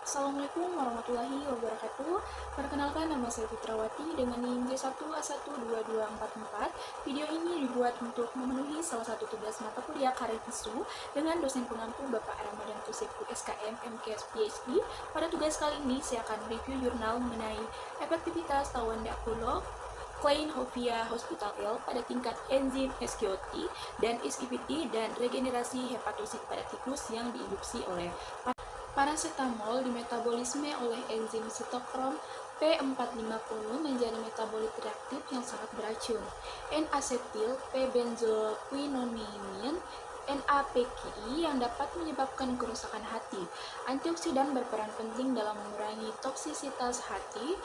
Assalamualaikum warahmatullahi wabarakatuh. Perkenalkan, nama saya Fitrawati dengan NIM J1A12244. Video ini dibuat untuk memenuhi salah satu tugas mata kuliah Karir Isu dengan dosen pengampu Bapak Ramadan Tuseku SKM MKS PhD. Pada tugas kali ini saya akan review jurnal mengenai efektivitas tawan dakulo Klein-Hofia Hospital L pada tingkat enzim SGOT dan SIPT dan regenerasi hepatosit pada tikus yang diinduksi oleh paracetamol dimetabolisme oleh enzim sitokrom P450 menjadi metabolit reaktif yang sangat beracun. N-asetil P-benzoquinonimine NAPQI yang dapat menyebabkan kerusakan hati. Antioksidan berperan penting dalam mengurangi toksisitas hati.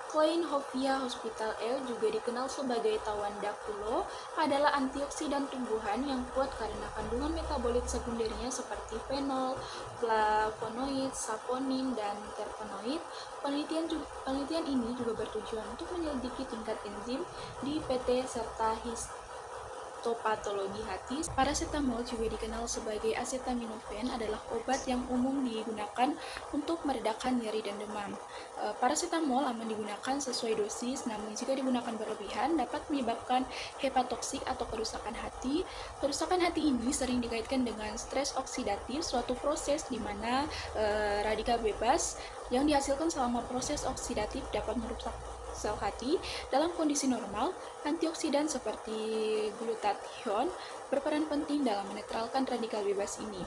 Klein-Hofia Hospital L juga dikenal sebagai tawan dakulo, adalah antioksidan tumbuhan yang kuat karena kandungan metabolit sekundernya seperti fenol, flavonoid, saponin, dan terpenoid. Penelitian ini juga bertujuan untuk menyelidiki tingkat enzim di PT serta histopatologi hati. Paracetamol juga dikenal sebagai acetaminophen, adalah obat yang umum digunakan untuk meredakan nyeri dan demam. Paracetamol aman digunakan sesuai dosis, namun jika digunakan berlebihan dapat menyebabkan hepatotoksik atau kerusakan hati. Kerusakan hati ini sering dikaitkan dengan stres oksidatif, suatu proses di mana radikal bebas yang dihasilkan selama proses oksidatif dapat merusak sel hati. Dalam kondisi normal, antioksidan seperti glutathione berperan penting dalam menetralkan radikal bebas ini.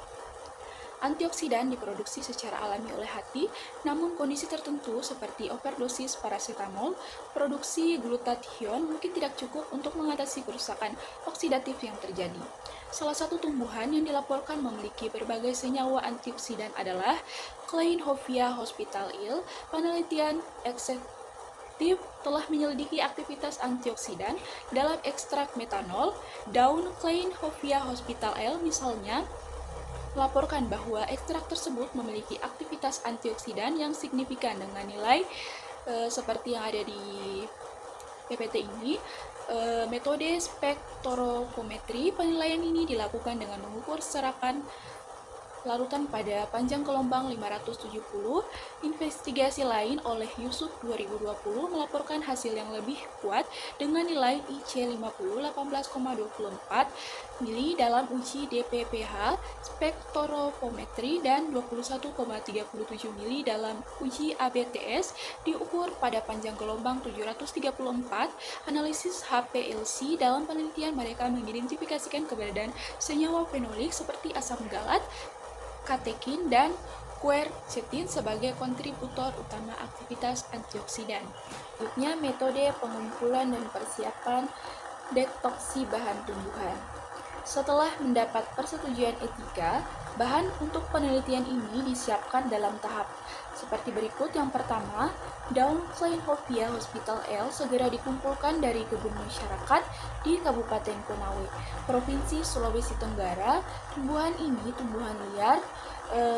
Antioksidan diproduksi secara alami oleh hati, namun kondisi tertentu seperti overdosis paracetamol, produksi glutathione mungkin tidak cukup untuk mengatasi kerusakan oksidatif yang terjadi. Salah satu tumbuhan yang dilaporkan memiliki berbagai senyawa antioksidan adalah Klein-Hofia Hospital L. Penelitian telah menyelidiki aktivitas antioksidan dalam ekstrak metanol. Daun Klein-Hofia Hospital L misalnya melaporkan bahwa ekstrak tersebut memiliki aktivitas antioksidan yang signifikan dengan nilai seperti yang ada di PPT ini. Metode spektorometri penilaian ini dilakukan dengan mengukur serapan larutan pada panjang gelombang 570. Investigasi lain oleh Yusuf 2020 melaporkan hasil yang lebih kuat dengan nilai IC 50 18,24 mili dalam uji DPPH spektorometri dan 21,37 mili dalam uji ABTS diukur pada panjang gelombang 734. Analisis HPLC dalam penelitian mereka mengidentifikasikan keberadaan senyawa fenolik seperti asam galat, katekin, dan quercetin sebagai kontributor utama aktivitas antioksidan. Selanjutnya, metode pengumpulan dan persiapan detoksi bahan tumbuhan. Setelah mendapat persetujuan etika, bahan untuk penelitian ini disiapkan dalam tahap seperti berikut. Yang pertama, daun Klein-Hofia Hospital L segera dikumpulkan dari kebun masyarakat di Kabupaten Konawe, Provinsi Sulawesi Tenggara. Tumbuhan ini tumbuhan liar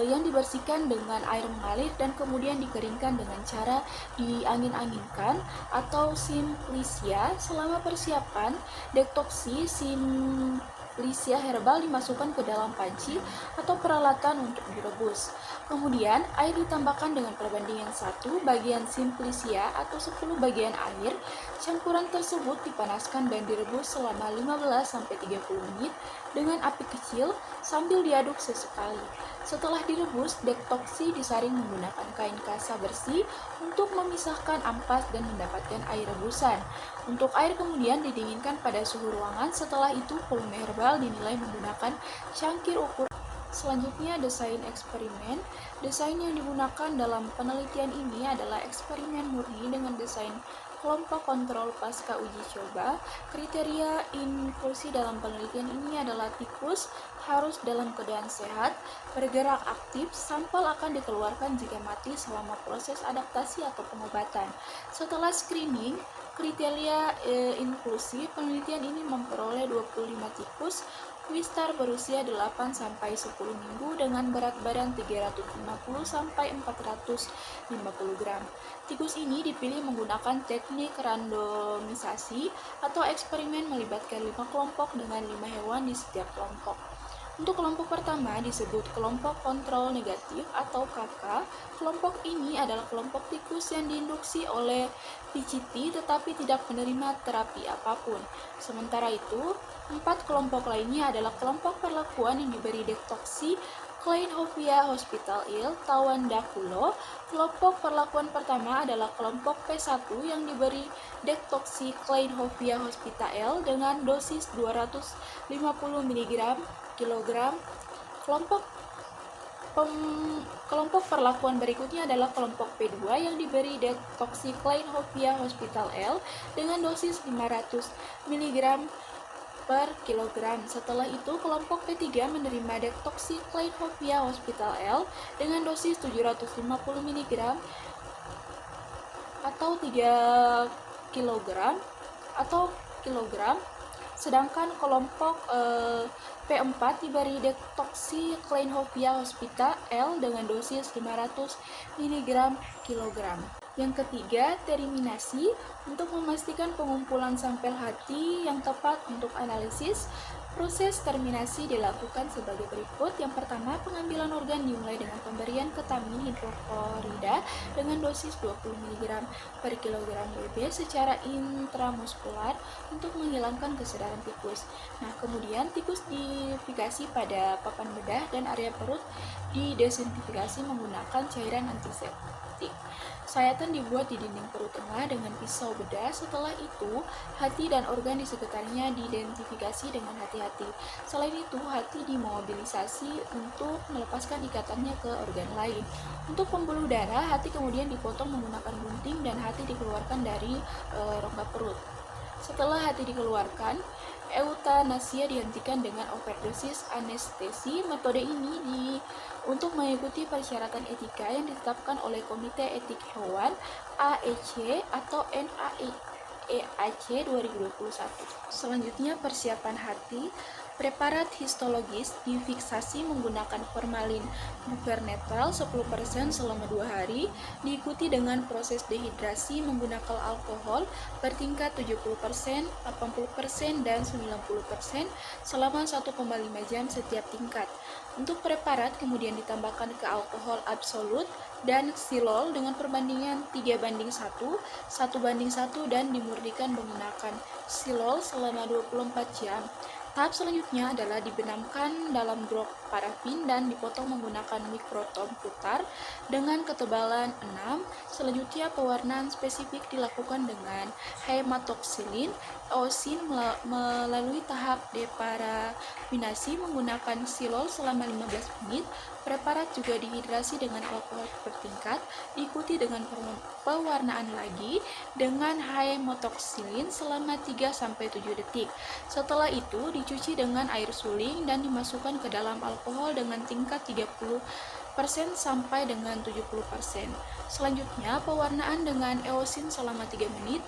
yang dibersihkan dengan air mengalir dan kemudian dikeringkan dengan cara diangin-anginkan atau simplicia. Selama persiapan detoksi, simplicia herbal dimasukkan ke dalam panci atau peralatan untuk direbus. Kemudian air ditambahkan dengan perbandingan 1 bagian simplicia atau 10 bagian air. Campuran tersebut dipanaskan dan direbus selama 15-30 menit dengan api kecil sambil diaduk sesekali. Setelah direbus, detoksi disaring menggunakan kain kasa bersih untuk memisahkan ampas dan mendapatkan air rebusan. Untuk air kemudian didinginkan pada suhu ruangan. Setelah itu, volume herbal dinilai menggunakan cangkir ukur. Selanjutnya, desain eksperimen. Desain yang digunakan dalam penelitian ini adalah eksperimen murni dengan desain kelompok kontrol pasca uji coba. Kriteria inklusi dalam penelitian ini adalah tikus harus dalam keadaan sehat, bergerak aktif. Sampel akan dikeluarkan jika mati selama proses adaptasi atau pengobatan. Setelah screening, kriteria inklusi, penelitian ini memperoleh 25 tikus Wistar berusia 8-10 minggu dengan berat badan 350-450 gram. Tikus ini dipilih menggunakan teknik randomisasi atau eksperimen melibatkan 5 kelompok dengan 5 hewan di setiap kelompok. Untuk kelompok pertama disebut kelompok kontrol negatif atau KK. Kelompok ini adalah kelompok tikus yang diinduksi oleh PCT tetapi tidak menerima terapi apapun. Sementara itu, 4 kelompok lainnya adalah kelompok perlakuan yang diberi detoksi Kleinhofia Hospital Il, Tawandakulo. Kelompok perlakuan pertama adalah kelompok P1 yang diberi detoksi Kleinhofia Hospital dengan dosis 250 mg kilogram. Kelompok perlakuan berikutnya adalah kelompok P2 yang diberi detoksi Kleinhofia Hospital L dengan dosis 500 mg per kilogram. Setelah itu, kelompok P3 menerima detoksi Kleinhofia Hospital L dengan dosis 750 mg atau 3 kg kilogram. Sedangkan kelompok P4 diberi detoksi Kleinhofia Hospital L dengan dosis 500 mg kilogram. Yang ketiga, terminasi. Untuk memastikan pengumpulan sampel hati yang tepat untuk analisis, proses terminasi dilakukan sebagai berikut. Yang pertama, pengambilan organ dimulai dengan pemberian ketamin hidroklorida dengan dosis 20 mg per kilogram BB secara intramuskular untuk menghilangkan kesadaran tikus. Nah, kemudian tikus difikasi pada papan bedah dan area perut didesinfeksi menggunakan cairan antiseptik. Sayatan dibuat di dinding perut tengah dengan pisau bedah. Setelah itu, hati dan organ di sekitarnya diidentifikasi dengan hati-hati. Selain itu, hati dimobilisasi untuk melepaskan ikatannya ke organ lain. Untuk pembuluh darah, hati kemudian dipotong menggunakan gunting dan hati dikeluarkan dari rongga perut. Setelah hati dikeluarkan, eutanasia dihentikan dengan overdosis anestesi. Metode ini untuk mengikuti persyaratan etika yang ditetapkan oleh Komite Etik Hewan AEC atau NAEAC 2021. Selanjutnya, persiapan hati. Preparat histologis difiksasi menggunakan formalin bupernetrol 10% selama 2 hari, diikuti dengan proses dehidrasi menggunakan alkohol bertingkat 70%, 80%, dan 90% selama 1,5 jam setiap tingkat. Untuk preparat kemudian ditambahkan ke alkohol absolut dan xylol dengan perbandingan 3:1, 1:1, dan dimurnikan menggunakan xylol selama 24 jam. Tahap selanjutnya adalah dibenamkan dalam drop parafin dan dipotong menggunakan mikrotom putar dengan ketebalan 6. Selanjutnya, pewarnaan spesifik dilakukan dengan hematoksilin eosin melalui tahap deparafinasi menggunakan xylol selama 15 menit. Preparat juga dihidrasi dengan alkohol bertingkat, diikuti dengan pewarnaan lagi dengan hematoksilin selama 3-7 detik. Setelah itu dicuci dengan air suling dan dimasukkan ke dalam alkohol dengan tingkat 30% sampai dengan 70%. Selanjutnya, pewarnaan dengan eosin selama 3 menit,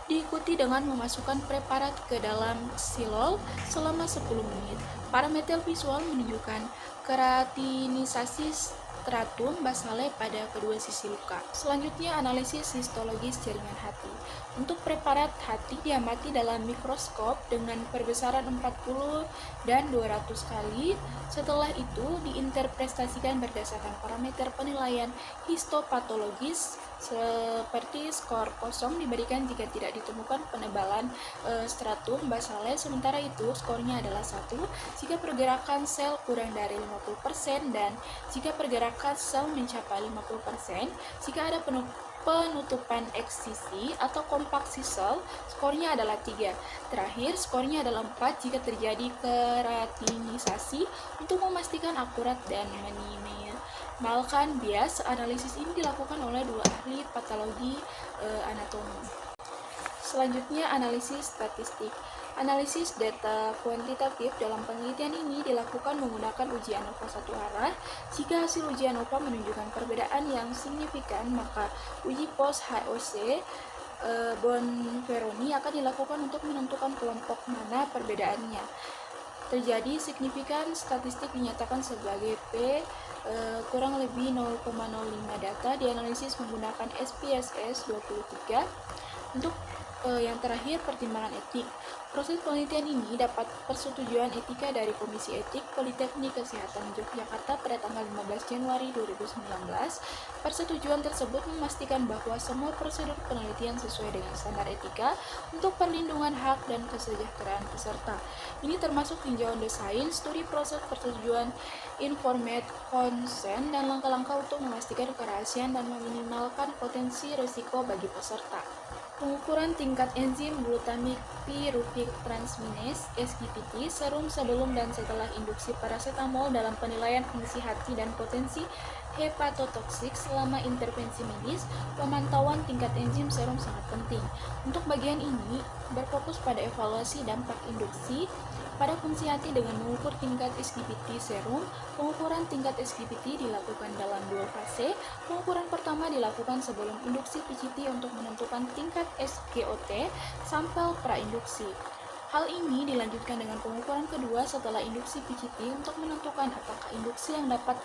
diikuti dengan memasukkan preparat ke dalam xylol selama 10 menit. Parameter visual menunjukkan keratinisasi stratum basale pada kedua sisi luka. Selanjutnya, analisis histologis jaringan hati. Untuk preparat hati diamati dalam mikroskop dengan perbesaran 40 dan 200 kali. Setelah itu diinterpretasikan berdasarkan parameter penilaian histopatologis seperti skor kosong diberikan jika tidak ditemukan penebalan stratum basale. Sementara itu skornya adalah 1 jika pergerakan sel kurang dari 50% dan jika pergerakan sel mencapai 50%. Jika ada penutupan eksisi atau kompaksi sel, skornya adalah 3. Terakhir, skornya adalah 4 jika terjadi keratinisasi. Untuk memastikan akurat dan minimalkan bias, analisis ini dilakukan oleh 2 ahli patologi anatomi. Selanjutnya, analisis statistik. Analisis data kuantitatif dalam penelitian ini dilakukan menggunakan uji ANOVA satu arah. Jika hasil uji ANOVA menunjukkan perbedaan yang signifikan, maka uji post HOC Bonferroni akan dilakukan untuk menentukan kelompok mana perbedaannya terjadi. Signifikan statistik dinyatakan sebagai P kurang lebih 0,05. Data dianalisis menggunakan SPSS 23. Untuk Yang terakhir, pertimbangan etik. Proses penelitian ini dapat persetujuan etika dari Komisi Etik Politeknik Kesehatan Yogyakarta pada tanggal 15 Januari 2019. Persetujuan tersebut memastikan bahwa semua prosedur penelitian sesuai dengan standar etika untuk perlindungan hak dan kesejahteraan peserta. Ini termasuk tinjauan desain, studi proses persetujuan, informed consent, dan langkah-langkah untuk memastikan kerahasiaan dan meminimalkan potensi risiko bagi peserta. Pengukuran tingkat enzim glutamik piruvik transminase (SGPT) serum sebelum dan setelah induksi paracetamol dalam penilaian fungsi hati dan potensi hepatotoksik selama intervensi medis. Pemantauan tingkat enzim serum sangat penting. Untuk bagian ini berfokus pada evaluasi dampak induksi pada fungsi hati dengan mengukur tingkat SGPT serum. Pengukuran tingkat SGPT dilakukan dalam dua fase. Pengukuran pertama dilakukan sebelum induksi PCT untuk menentukan tingkat SGOT sampel prainduksi. Hal ini dilanjutkan dengan pengukuran kedua setelah induksi PCT untuk menentukan apakah induksi yang dapat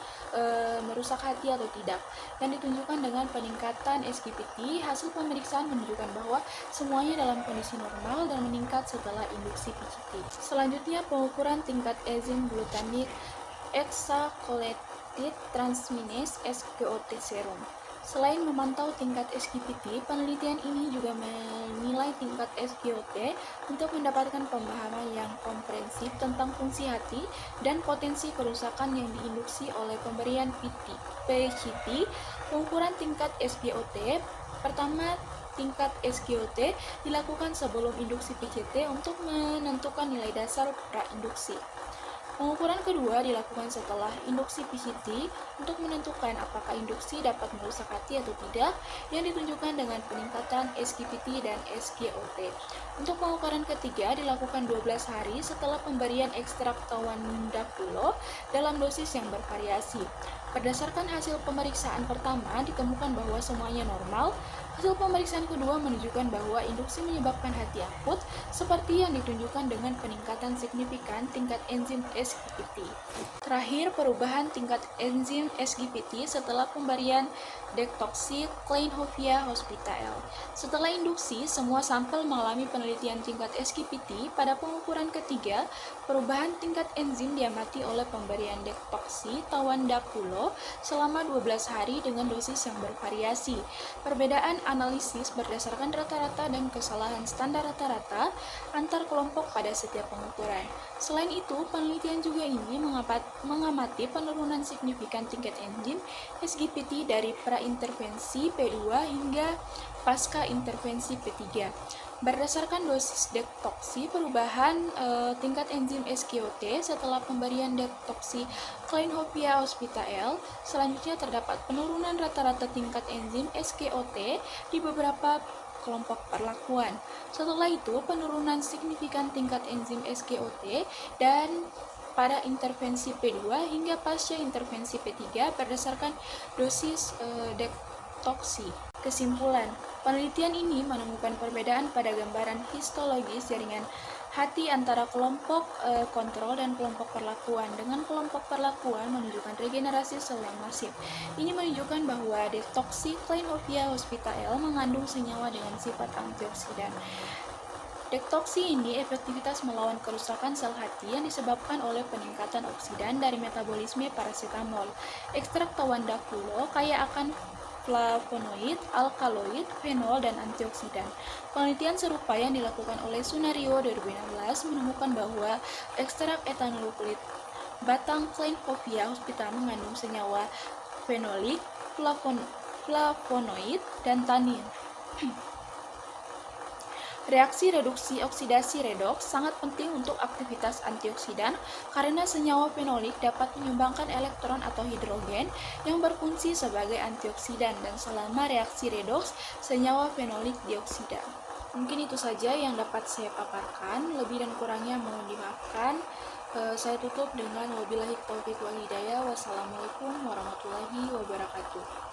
merusak hati atau tidak, yang ditunjukkan dengan peningkatan SGPT. Hasil pemeriksaan menunjukkan bahwa semuanya dalam kondisi normal dan meningkat setelah induksi PCT. Selanjutnya, pengukuran tingkat enzim glutamik hexacoleted transminase (SGOT) serum. Selain memantau tingkat SGPT, penelitian ini juga menilai tingkat SGOT untuk mendapatkan pemahaman yang komprehensif tentang fungsi hati dan potensi kerusakan yang diinduksi oleh pemberian PCT. Pengukuran tingkat SGOT pertama, tingkat SGOT dilakukan sebelum induksi PCT untuk menentukan nilai dasar prainduksi. Pengukuran kedua dilakukan setelah induksi PCT untuk menentukan apakah induksi dapat merusak hati atau tidak, yang ditunjukkan dengan peningkatan SGPT dan SGOT. Untuk pengukuran ketiga dilakukan 12 hari setelah pemberian ekstrak tawandapulo dalam dosis yang bervariasi. Berdasarkan hasil pemeriksaan pertama, ditemukan bahwa semuanya normal. Hasil pemeriksaan kedua menunjukkan bahwa induksi menyebabkan hati akut, seperti yang ditunjukkan dengan peningkatan signifikan tingkat enzim SGPT. Terakhir, perubahan tingkat enzim SGPT setelah pemberian dektoksi Kleinhofia Hospital. Setelah induksi, semua sampel mengalami penelitian tingkat SGPT. Pada pengukuran ketiga, perubahan tingkat enzim diamati oleh pemberian dektoksi tawandapulo selama 12 hari dengan dosis yang bervariasi. Perbedaan analisis berdasarkan rata-rata dan kesalahan standar rata-rata antar kelompok pada setiap pengukuran. Selain itu, penelitian juga ini mengamati penurunan signifikan tingkat enzim SGPT dari praintervensi P2 hingga pasca intervensi P3. Berdasarkan dosis dektoksi, perubahan tingkat enzim SGOT setelah pemberian dektoksi Kleinhofia Hospital, selanjutnya terdapat penurunan rata-rata tingkat enzim SGOT di beberapa kelompok perlakuan. Setelah itu, penurunan signifikan tingkat enzim SGOT dan pada intervensi P2 hingga pasca intervensi P3 berdasarkan dosis dektoksi. Kesimpulan, penelitian ini menemukan perbedaan pada gambaran histologis jaringan hati antara kelompok kontrol dan kelompok perlakuan. Dengan kelompok perlakuan menunjukkan regenerasi sel yang masif. Ini menunjukkan bahwa dektoksi Kleinhofia Hospital mengandung senyawa dengan sifat antioksidan. Dektoksi ini efektivitas melawan kerusakan sel hati yang disebabkan oleh peningkatan oksidan dari metabolisme paracetamol. Ekstrak tawandapulo kaya akan flavonoid, alkaloid, fenol, dan antioksidan. Penelitian serupa yang dilakukan oleh Sunario 2016 menemukan bahwa ekstrak etanolokulit batang Kleinhofia Hospital mengandung senyawa fenolik, flavonoid, dan tanin. Reaksi reduksi oksidasi redoks sangat penting untuk aktivitas antioksidan karena senyawa fenolik dapat menyumbangkan elektron atau hidrogen yang berfungsi sebagai antioksidan, dan selama reaksi redoks, senyawa fenolik dioksida. Mungkin itu saja yang dapat saya paparkan, lebih dan kurangnya mohon dimaafkan. Saya tutup dengan wabillahi taufiq wal hidayah. Wassalamualaikum warahmatullahi wabarakatuh.